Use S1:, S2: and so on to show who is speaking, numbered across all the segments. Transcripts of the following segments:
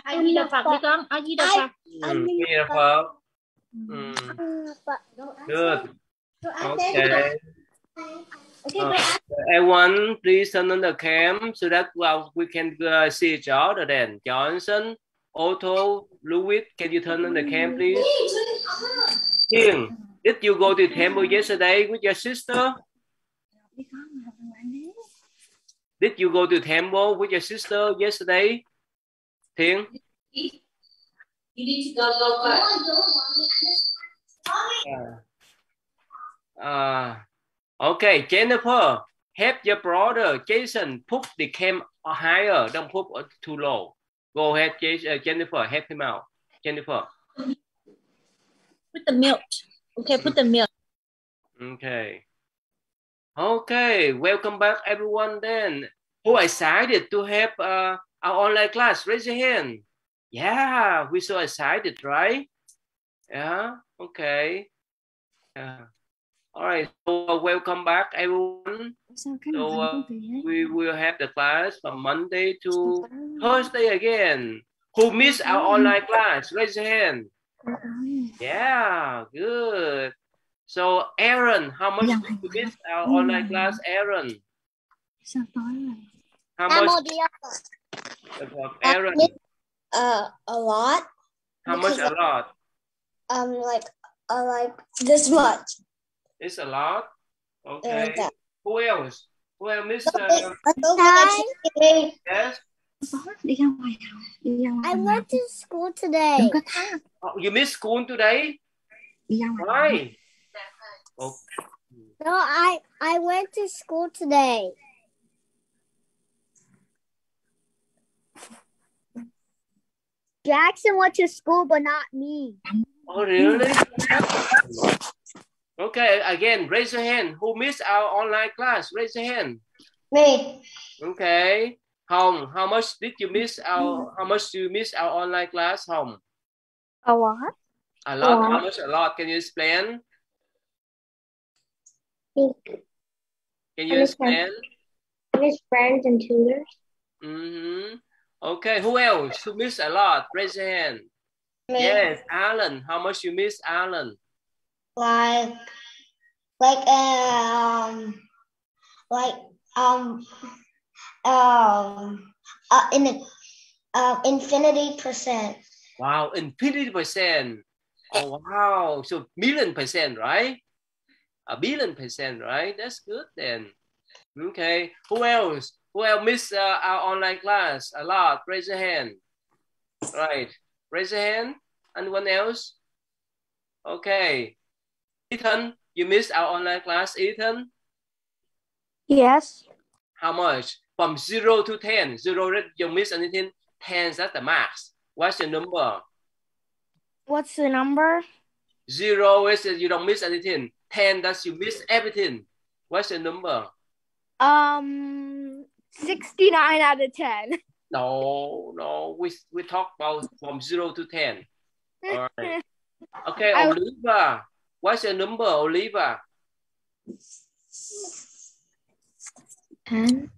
S1: A Di Đà Phật đi con. A Di Đà Phật.
S2: A Di Đà Phật. Good. Okay. Everyone, please turn on the cam so that we can see each other then. Johnson, Otto, Louis, can you turn on the cam, please? THIểNH, did you go to temple yesterday with your sister? Did you go to temple with your sister yesterday? THIểNH?
S1: You need to go first.
S2: Okay, Jennifer, help your brother Jason put the cam higher. Don't put too low. Go ahead, Jennifer, help him out. Jennifer.
S1: Put the milk. Okay, put the milk.
S2: Okay. Okay, welcome back everyone then. Who excited to have our online class? Raise your hand. Yeah, we're so excited, right? Yeah, okay. Yeah. All right, so welcome back everyone. So we will have the class from Monday to Thursday again. Who missed our online class? Raise your hand. Yeah, good. So Aaron, how much did you miss our online class, Aaron? How much? Aaron?
S3: A lot.
S2: How much a lot?
S3: Like this much.
S2: It's a lot. Okay. Who else? Who else missed? Yes.
S3: I went to school today.
S2: Oh, you missed school today? Why? Oh.
S3: No, I went to school today. Jackson went to school, but not me.
S2: Oh, really? Okay, again, raise your hand. Who missed our online class? Raise your hand.
S3: Me.
S2: Okay. Hồng, how much did you miss our? How much do you miss our online class, Hồng?
S3: A lot.
S2: A lot. How much a lot? Can you explain? Can you explain?
S3: I miss friends and tutors.
S2: Okay. Who else? Who missed a lot? Raise your hand.
S3: Me.
S2: Yes, Alan. How much you miss, Alan?
S3: Infinity percent.
S2: Wow, infinity percent. Oh wow, so million%, right? A billion%, right? That's good then. Okay, who else? Who else missed our online class a lot? Raise your hand. Right, raise your hand. Anyone else? Okay. Ethan, you missed our online class, Ethan?
S3: Yes.
S2: How much? From 0 to 10. 0, you miss anything? 10, that's the max. What's your number?
S3: What's the number?
S2: 0 is you don't miss anything. 10, that's you miss everything. What's your number?
S3: 69 out of 10.
S2: No. We talk about from 0 to 10. All right. Okay, Oliva. What's your number, Oliva?
S3: 10.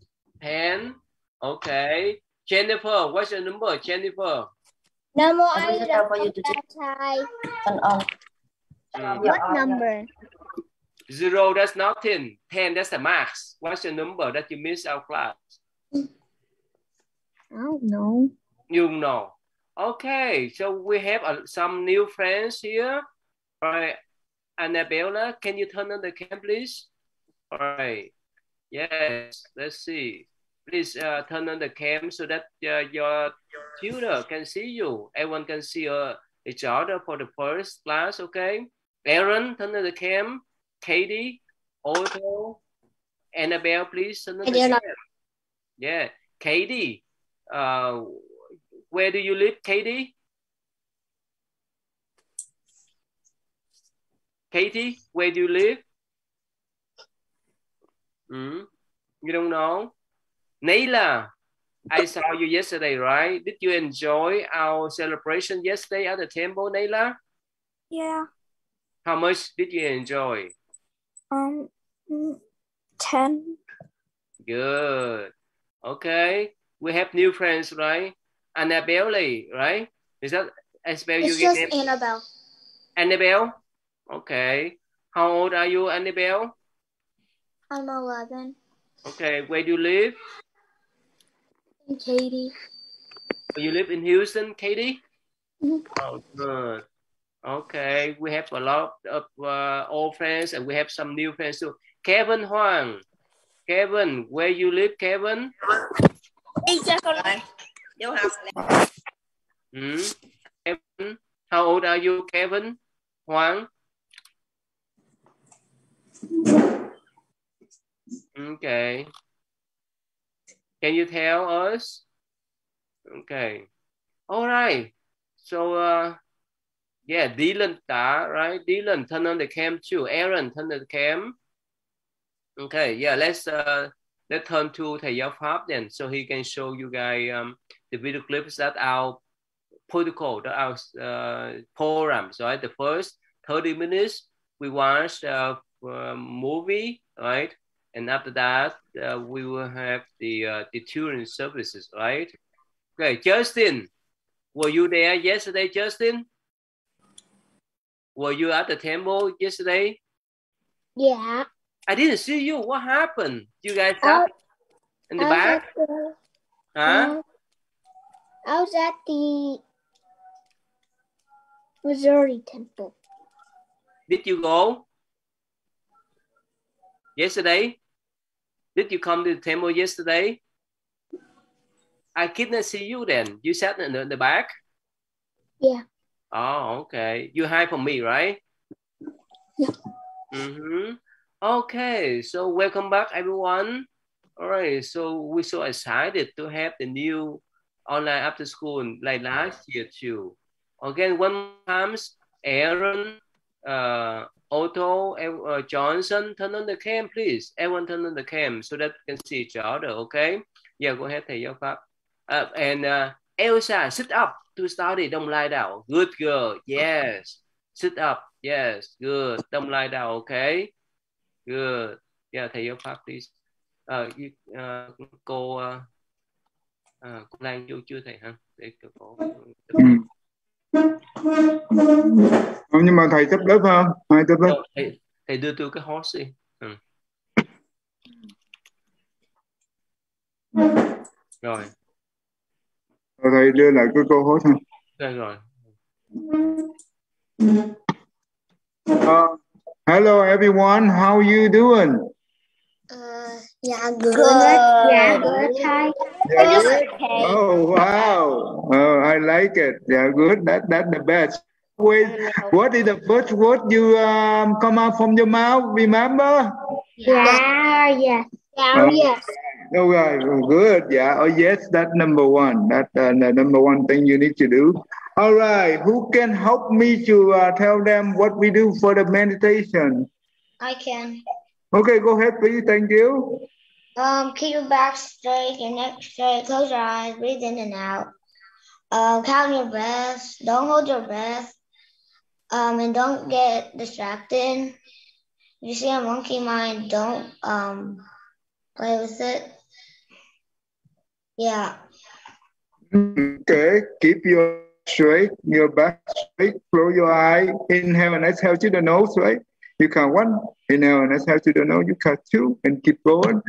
S2: 10. Okay. Jennifer, what's your number, Jennifer?
S3: No more. What number?
S2: 0, that's nothing. 10, that's the max. What's your number that you missed our class?
S3: I don't know.
S2: You know. Okay, so we have some new friends here. All right, Annabella, can you turn on the cam, please? All right. Yes, let's see. Please turn on the cam so that your tutor can see you. Everyone can see each other for the first class, okay? Aaron, turn on the cam. Katie, Otto, Annabelle, please turn on the cam. Yeah, Katie, where do you live, Katie? Katie, where do you live? You don't know? Naila, I saw you yesterday, right? Did you enjoy our celebration yesterday at the temple, Naila?
S3: Yeah.
S2: How much did you enjoy?
S3: 10.
S2: Good. Okay. We have new friends, right? Annabelle, right? Is that I spell
S3: It's
S2: your
S3: just
S2: name?
S3: Annabelle.
S2: Annabelle? Okay. How old are you, Annabelle?
S3: I'm 11.
S2: Okay. Where do you live?
S3: And Katie.
S2: You live in Houston, Katie?
S3: Mhm.
S2: Oh, good. Okay. We have a lot of old friends and we have some new friends too. Kevin Huang. Kevin, where you live, Kevin?
S1: Đi cho con lại. Vô học.
S2: Kevin, how old are you, Kevin? Huang? Okay. Can you tell us? Okay. All right. So, yeah, Dylan, right? Dylan, turn on the cam too. Aaron, turn on the cam. Okay, yeah, let's turn to thầy giáo Pháp then, so he can show you guys the video clips that our protocol, that our programs, right? The first 30 minutes we watch a movie, right? And after that we will have the tutoring services, right? Okay, Justin, were you there yesterday, Justin? Were you at the temple yesterday?
S3: Yeah.
S2: I didn't see you. What happened? You guys sat in the back? Huh?
S3: I was at the Missouri temple.
S2: Did you go yesterday? Did you come to the temple yesterday? I couldn't see you then. You sat in the back?
S3: Yeah.
S2: Oh, okay. You hide from me, right?
S3: Yeah.
S2: Okay, so welcome back, everyone. All right, so we're so excited to have the new online after school like last year too. Again, one times, Aaron, Otto, Johnson, turn on the cam, please. Everyone turn on the cam so that we can see each other, okay? Yeah, go ahead, thầy giáo Pháp. And Elsa, sit up to study, don't lie down. Good girl, yes. Sit up, yes, good. Don't lie down, okay? Good. Yeah, thầy giáo Pháp, please. Cô Lan vô chưa thầy hả? Để cô
S4: Không, nhưng mà thầy chấp lớp không? Ai chấp lớp?
S2: Thầy đưa tôi cái host đi. Rồi.
S4: Thầy đưa lại cái cô host không?
S2: Rồi.
S4: Hello everyone, how you doing?
S3: Yeah, good. Yeah, good. Hi.
S4: Yeah, good. Oh wow! Oh, I like it. Yeah, good. That's the best. Wait, what is the first word you come out from your mouth? Remember?
S3: Yeah. Yeah. Yeah. Yes.
S4: Oh, right. Good. Yeah. Oh, yes. That's number one. That's the number one thing you need to do. All right. Who can help me to tell them what we do for the meditation?
S3: I can.
S4: Okay, go ahead, please. Thank you.
S3: Keep your back straight, your neck straight, close your eyes, breathe in and out. Count your breath. Don't hold your breath. And don't get distracted. If you see a monkey mind, don't play with it. Yeah.
S4: Okay. Keep your back straight. Close your eye. Inhale and exhale to the nose, right? You count one. Inhale and exhale to the nose. You count two and keep going.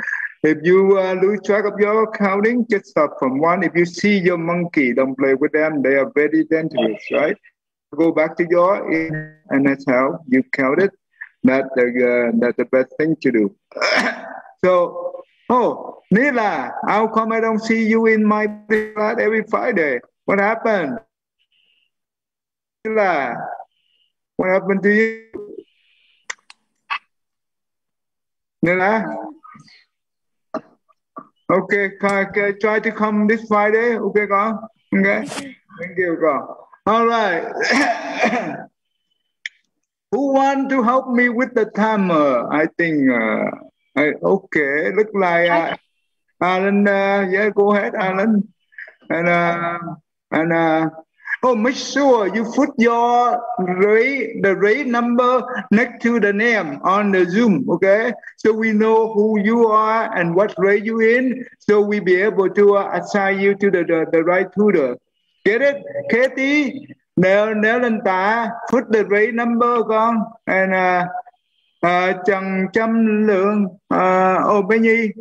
S4: If you lose track of your counting, just stop from one. If you see your monkey, don't play with them. They are very dangerous, right? Go back to your inhale and exhale. You count it. That's the best thing to do. So, Nila, how come I don't see you in my class every Friday? What happened? Nila, what happened to you? Nila? Okay, try to come this Friday. Okay, go. Okay. Thank you, go. All right. Who want to help me with the timer? I think, okay, look like Alan. Yeah, go ahead, Alan. And Oh, make sure you put the rate number next to the name on the Zoom, okay? So we know who you are and what rate you in, so we be able to assign you to the right tutor. Get it, Katie? Nếu lên tả, put the rate number con, and Trần Trâm Lượng, Bé Nhi,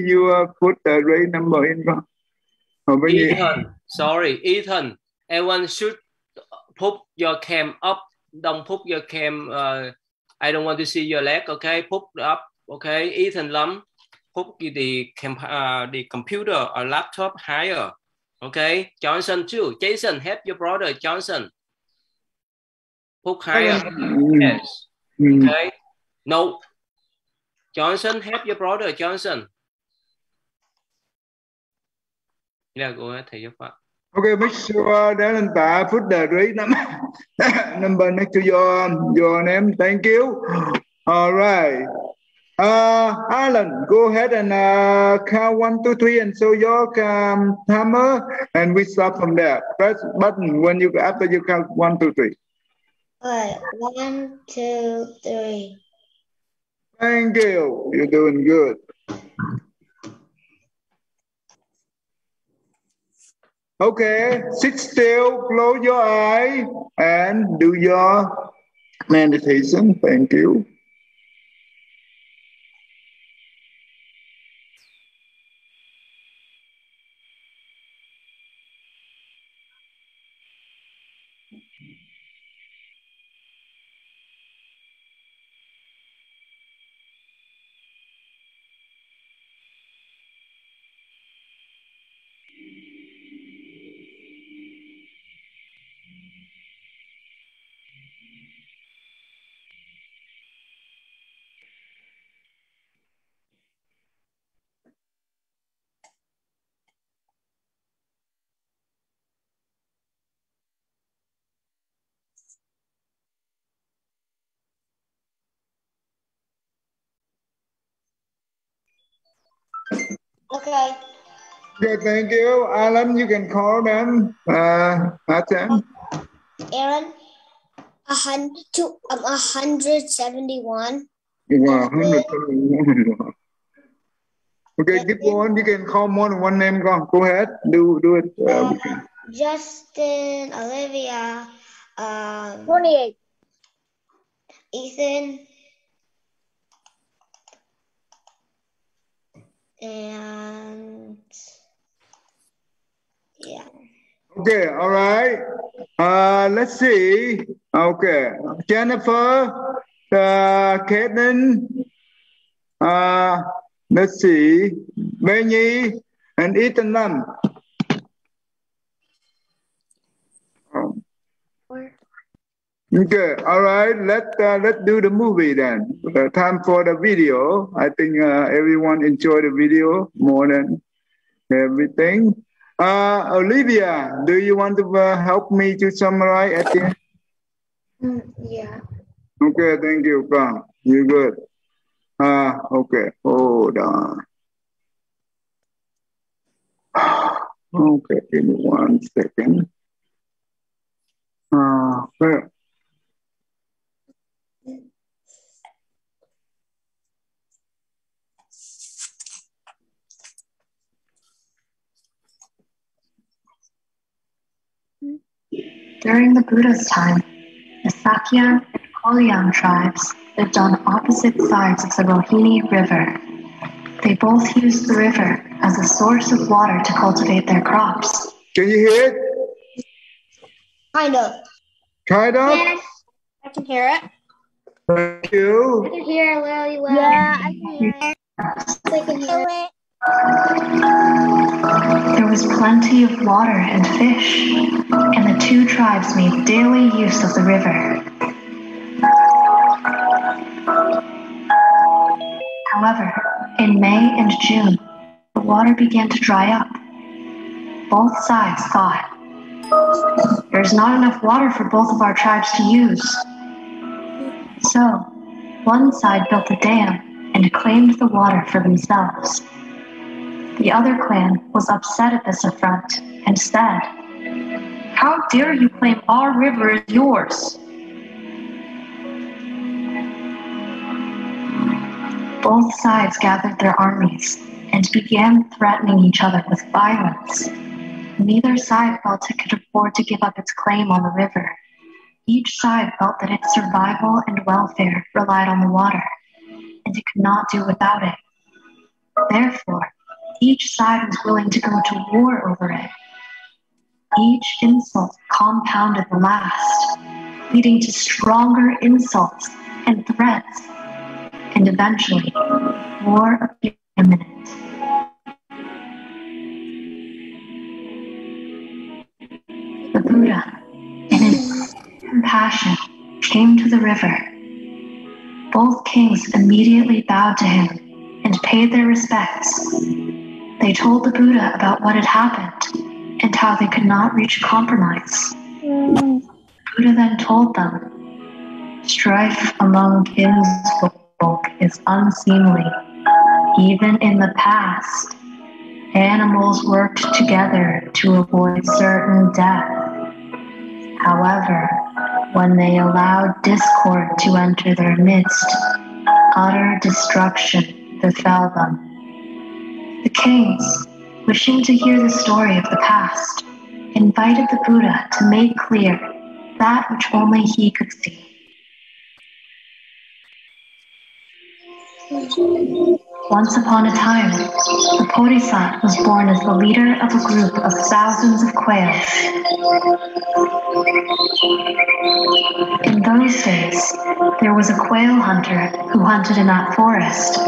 S4: you put the rate number in con.
S2: Ethan, sorry, Ethan. Everyone should put your cam up. Don't put your cam. I don't want to see your leg. Okay, put up. Okay, Ethan Lum, put the computer or laptop higher. Okay, Johnson too. Jason, help your brother Johnson. Put higher. Yes. Okay. No. Johnson, help your brother Johnson. Yeah, go ahead, thầy giúp ạ.
S4: Okay, make sure that put the rate number next to your name. Thank you. All right. Alan, go ahead and count 1, 2, 3 and show your timer, and we start from there. Press button when you after you count 1, 2, 3.
S3: All right, 1, 2, 3.
S4: Thank you. You're doing good. Okay, sit still, close your eye, and do your meditation. Thank you.
S3: Okay.
S4: Good, thank you. Alan, you can call them. Aaron?
S3: Aaron, 171.
S4: Wow, 171. Okay, keep going. You can call more than one name. Go ahead. Do it.
S3: Justin, Olivia,
S1: 28.
S3: Ethan, and yeah.
S4: Okay, all right. Let's see. Okay, Jennifer, Caitlin, let's see, Benny, and Ethan Lam. Okay, all right. Let's do the movie then. Time for the video. I think everyone enjoyed the video more than everything. Olivia, do you want to help me to summarize at the end?
S3: Yeah.
S4: Okay, thank you. You're good. Okay, hold on. Okay, give me 1 second. Okay.
S5: During the Buddha's time, the Sakya and Kolyam tribes lived on opposite sides of the Rohini River. They both used the river as a source of water to cultivate their crops.
S4: Can you hear it?
S3: Kind of.
S4: Kind of?
S1: Yes, I can hear it.
S4: Thank you.
S3: I can hear it really well.
S1: Yeah, I can hear it.
S3: I can hear it.
S5: There was plenty of water and fish, and the two tribes made daily use of the river. However, in May and June, the water began to dry up. Both sides thought, "There's not enough water for both of our tribes to use." So, one side built a dam and claimed the water for themselves. The other clan was upset at this affront and said, How dare you claim our river as yours? Both sides gathered their armies and began threatening each other with violence. Neither side felt it could afford to give up its claim on the river. Each side felt that its survival and welfare relied on the water, and it could not do without it. Therefore, each side was willing to go to war over it. Each insult compounded the last, leading to stronger insults and threats, and eventually, war appeared imminent. The Buddha, in his compassion, came to the river. Both kings immediately bowed to him and paid their respects. They told the Buddha about what had happened and how they could not reach a compromise. The Buddha then told them, strife among kinsfolk is unseemly. Even in the past, animals worked together to avoid certain death. However, when they allowed discord to enter their midst, utter destruction befell them. The kings, wishing to hear the story of the past, invited the Buddha to make clear that which only he could see. Once upon a time, the Bodhisattva was born as the leader of a group of thousands of quails. In those days, there was a quail hunter who hunted in that forest.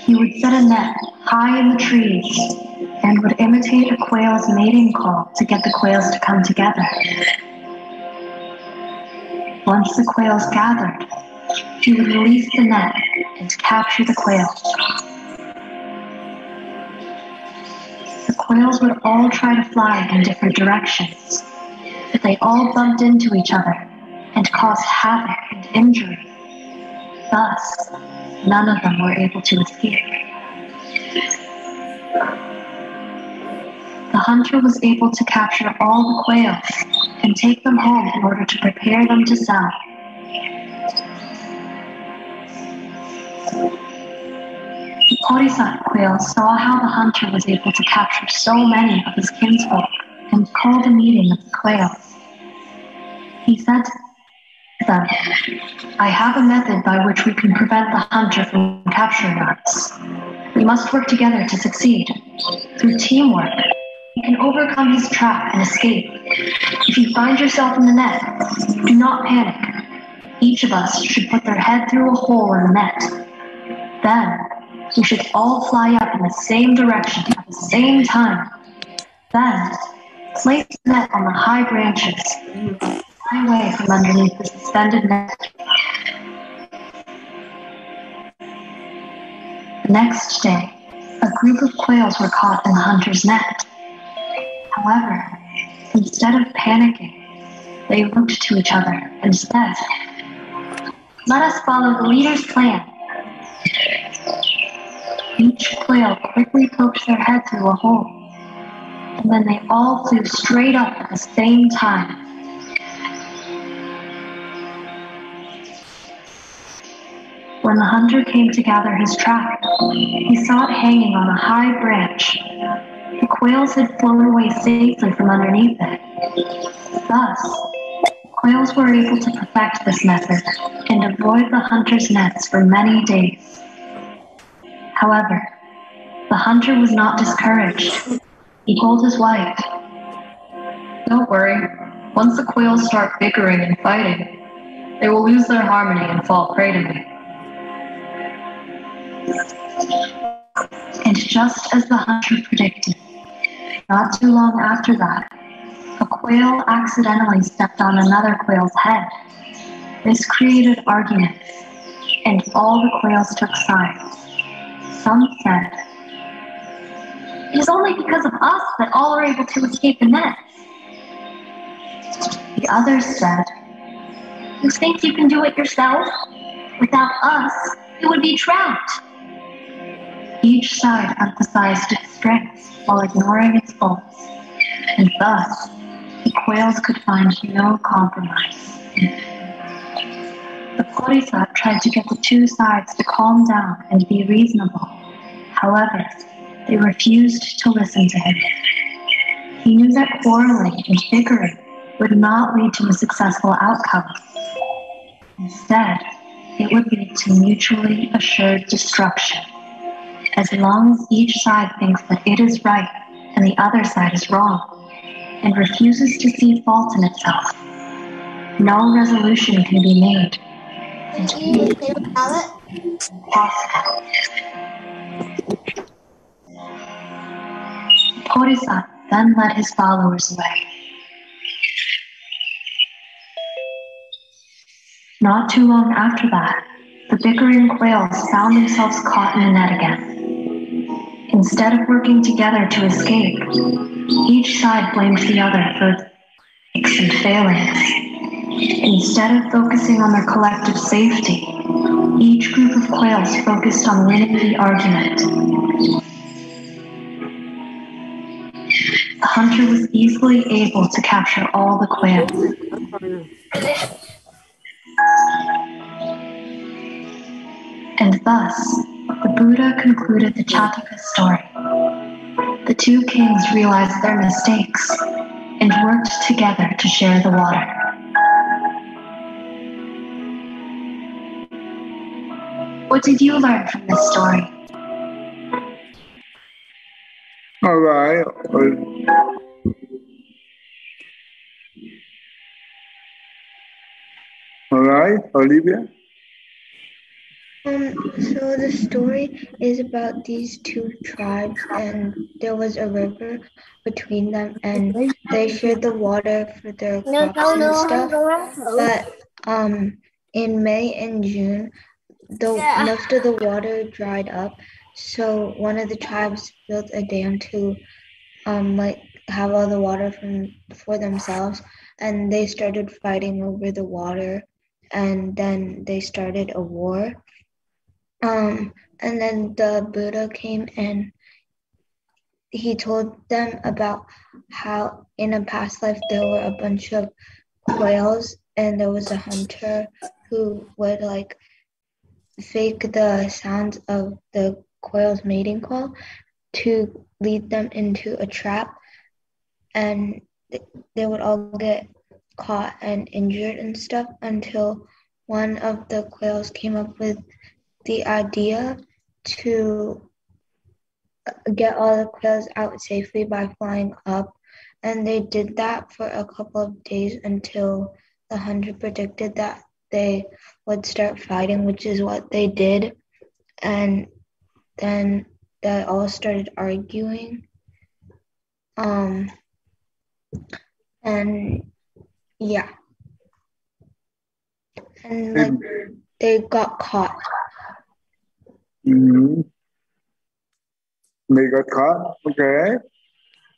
S5: He would set a net high in the trees and would imitate a quail's mating call to get the quails to come together. Once the quails gathered, he would release the net and capture the quails. The quails would all try to fly in different directions, but they all bumped into each other and caused havoc and injury. Thus, none of them were able to escape. The hunter was able to capture all the quails and take them home in order to prepare them to sell. The Bodhisattva quail saw how the hunter was able to capture so many of his kinsfolk and called a meeting of the quails. He said to them, I have a method by which we can prevent the hunter from capturing us. We must work together to succeed. Through teamwork, you can overcome his trap and escape. If you find yourself in the net, do not panic. Each of us should put their head through a hole in the net. Then, we should all fly up in the same direction at the same time. Then, place the net on the high branches and fly away from underneath the suspended net. The next day, a group of quails were caught in the hunter's net. However, instead of panicking, they looked to each other and said, let us follow the leader's plan. Each quail quickly poked their head through a hole, and then they all flew straight up at the same time. When the hunter came to gather his trap, he saw it hanging on a high branch. The quails had flown away safely from underneath it. Thus, quails were able to perfect this method and avoid the hunter's nets for many days. However, the hunter was not discouraged. He told his wife, don't worry, once the quails start bickering and fighting, they will lose their harmony and fall prey to me. And just as the hunter predicted, not too long after that, a quail accidentally stepped on another quail's head. This created arguments, and all the quails took sides. Some said, it is only because of us that all are able to escape the nets. The others said, you think you can do it yourself? Without us, you would be trapped. Each side emphasized its strengths, while ignoring its faults, and thus the quails could find no compromise. The Bodhisattva tried to get the two sides to calm down and be reasonable. However, they refused to listen to him. He knew that quarreling and bickering would not lead to a successful outcome. Instead, it would lead to mutually assured destruction. As long as each side thinks that it is right and the other side is wrong, and refuses to see fault in itself, no resolution can be made. And peace is possible. The Bodhisattva then led his followers away. Not too long after that, the bickering quails found themselves caught in a net again. Instead of working together to escape, each side blamed the other for mistakes and failings. Instead of focusing on their collective safety, each group of quails focused on winning the argument. The hunter was easily able to capture all the quails. And thus, the Buddha concluded the Chataka story. The two kings realized their mistakes and worked together to share the water. What did you learn from this story?
S4: All right. All right, Olivia.
S6: So the story is about these two tribes, and there was a river between them, and they shared the water for their crops and stuff. But in May and June, most of the water dried up. So one of the tribes built a dam to have all the water for themselves, and they started fighting over the water, and then they started a war. And then the Buddha came and he told them about how in a past life there were a bunch of quails, and there was a hunter who would fake the sounds of the quail's mating call to lead them into a trap, and they would all get caught and injured and stuff until one of the quails came up with the idea to get all the quails out safely by flying up, and they did that for a couple of days until the hunter predicted that they would start fighting, which is what they did, and then they all started arguing, and yeah, and they got caught.
S4: Mm-hmm. They got caught. Okay.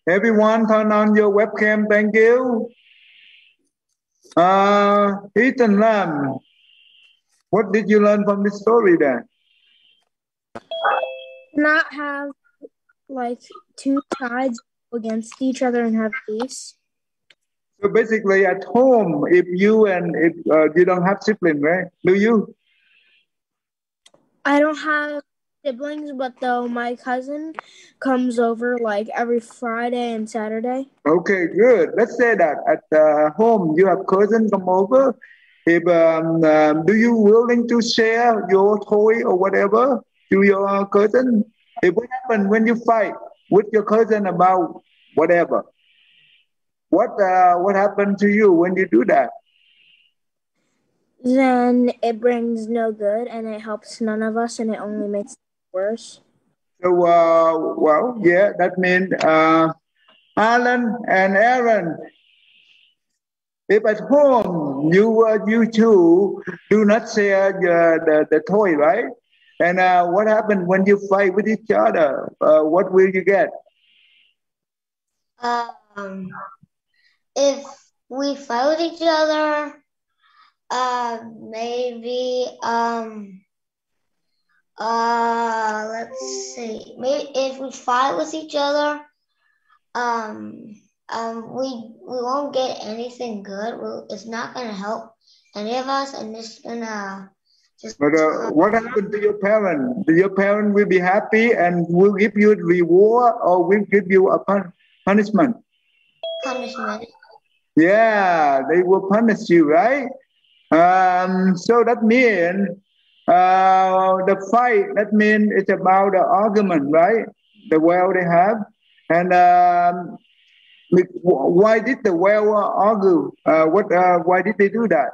S4: Everyone turn on your webcam. Thank you. Ethan Lam, what did you learn from this story then?
S7: Not have two sides against each other and have peace.
S4: So basically at home, if you don't have siblings, right? Do you?
S7: I don't have siblings, but though my cousin comes over every Friday and Saturday.
S4: Okay, good. Let's say that at home you have cousin come over. If do you willing to share your toy or whatever to your cousin? If what happens when you fight with your cousin about whatever? What happened to you when you do that?
S7: Then it brings no good, and it helps none of us, and it only makes it worse.
S4: So, well, yeah, that means Alan and Aaron, if at home you two do not share the toy, right? And what happens when you fight with each other? What will you get?
S3: If we fight with each other, maybe let's see. Maybe if we fight with each other, we won't get anything good. It's not gonna help any of us, and it's gonna just.
S4: But what happened to your parents? Your parents will be happy and will give you a reward, or will give you a punishment?
S3: Punishment.
S4: Yeah, they will punish you, right? So that means the fight. That means it's about the argument, right? The whale they have, and why did the whale argue? Why did they do that?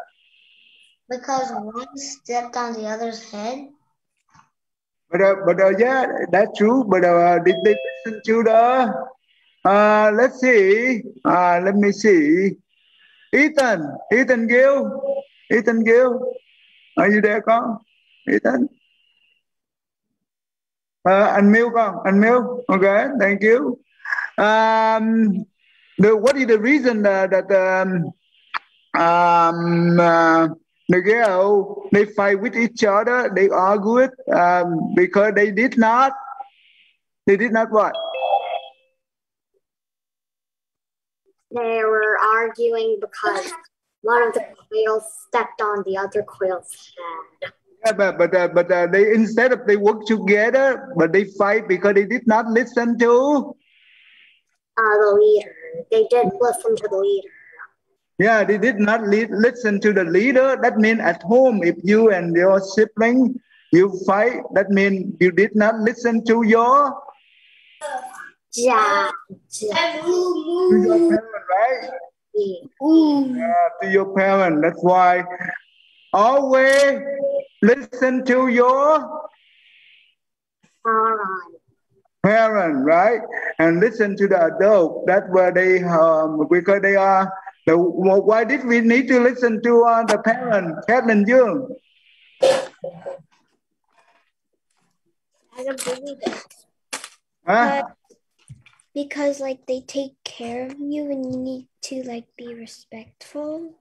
S3: Because one stepped on the other's head.
S4: But yeah, that's true. But did they listen to the? Let's see. Let me see. Ethan Gill, are you there, con? Ethan. Unmute, con. Unmute. Okay, thank you. What is the reason that the girl, they fight with each other, they argue it because they did not what?
S8: They were arguing because one of the quails stepped on the other quail's head.
S4: Yeah, but they, instead of they work together, but they fight because they did not listen to
S8: the leader. They did listen to the leader.
S4: Yeah, they did not listen to the leader. That means at home, if you and your sibling, you fight, that means you did not listen to your
S8: parent,
S4: right? Yeah, to your parent. That's why always listen to your parent, right? And listen to the adult. That's where they because they are. Why did we need to listen to the parent, Kathleen Dương?
S6: I don't believe it.
S4: Huh?
S6: Because like they take care of you and you need to like be respectful.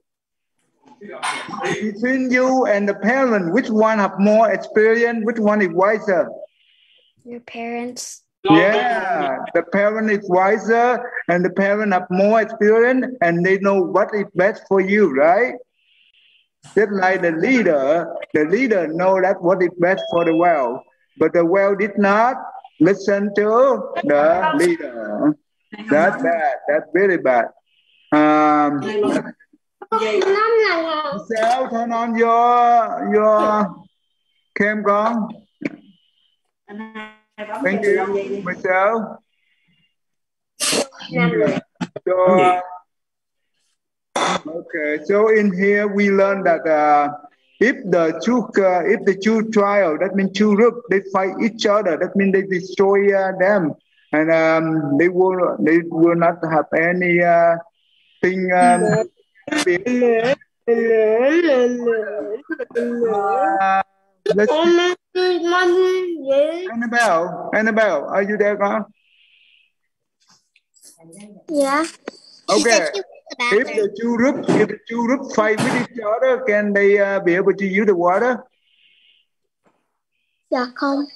S4: Between you and the parent, which one have more experience? Which one is wiser?
S6: Your parents.
S4: Yeah, the parent is wiser and the parent have more experience and they know what is best for you, right? Just like the leader know that what is best for the whale, but the whale did not listen to the leader. That's bad. That's really bad. Michelle, turn on your cam con. Thank you, Michelle. Okay, so in here we learned that if the two trial, that means two groups, they fight each other. That means they destroy them, and they will not have any thing. Let's Annabelle, are you there, girl?
S3: Yeah.
S4: Okay. If the two groups fight with each other, can they be able to use the water?
S3: Yeah, come.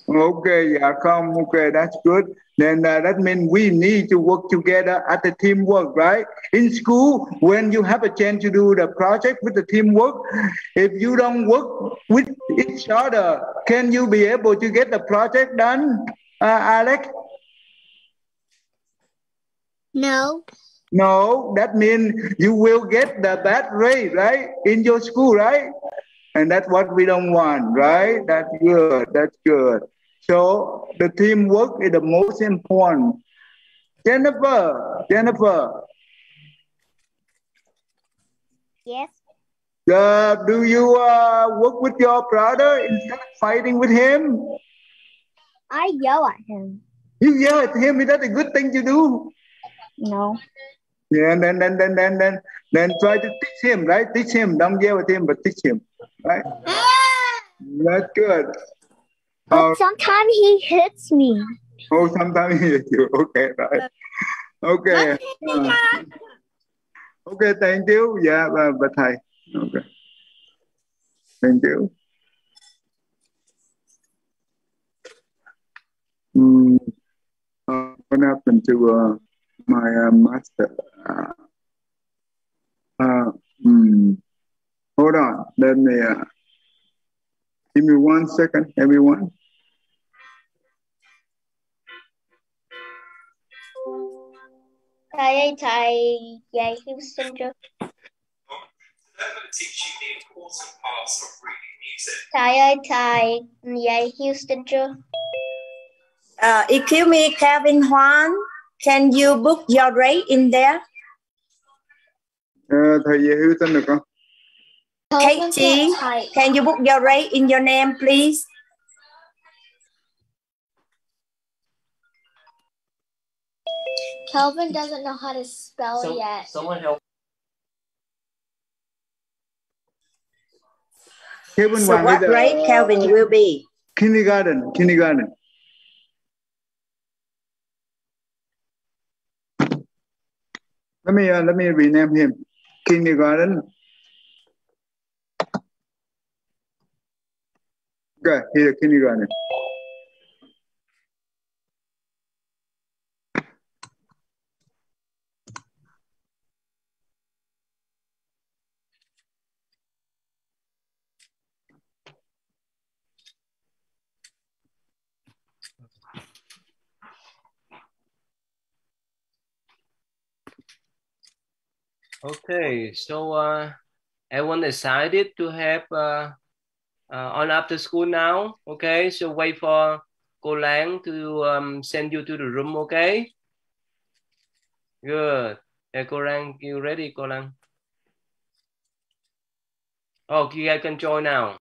S4: Okay, yeah, come. Okay, that's good. Then that means we need to work together at the teamwork, right? In school, when you have a chance to do the project with the teamwork, if you don't work with each other, can you be able to get the project done, Alex?
S3: No.
S4: No, that means you will get the bad grade, right? In your school, right? And that's what we don't want, right? That's good. That's good. So the teamwork is the most important. Jennifer.
S3: Yes.
S4: Do you work with your brother instead of fighting with him?
S3: I yell at him.
S4: You yell at him. Is that a good thing to do?
S3: No.
S4: Yeah, and then try to teach him, right? Teach him. Don't yell at him, but teach him, right? That's good.
S3: But sometimes he hits me.
S4: Oh, sometimes he hits you. Okay, right. Okay. Okay, thank you. Yeah, but hi. Okay. Thank you. What happened to my master. Hold on. Let me. Give me 1 second, everyone.
S3: Thầy ơi, thầy dạy Houston chưa? Thầy ơi, thầy dạy Houston chưa?
S9: Excuse me, Kevin Juan, can you book your rate in there?
S4: Thầy dạy Houston được không?
S9: Katie, can you book your rate in your name, please?
S3: Kelvin doesn't know how to spell yet.
S2: Someone help.
S4: Kevin
S9: So what rate Kelvin will be?
S4: Kindergarten. Let me rename him. Kindergarten. Okay, here, kindergarten.
S2: Okay, so everyone decided to have on after school now. Okay, so wait for cô Lan to send you to the room. Okay, good. Hey, cô Lan, you ready, cô Lan? Oh, you guys can join now.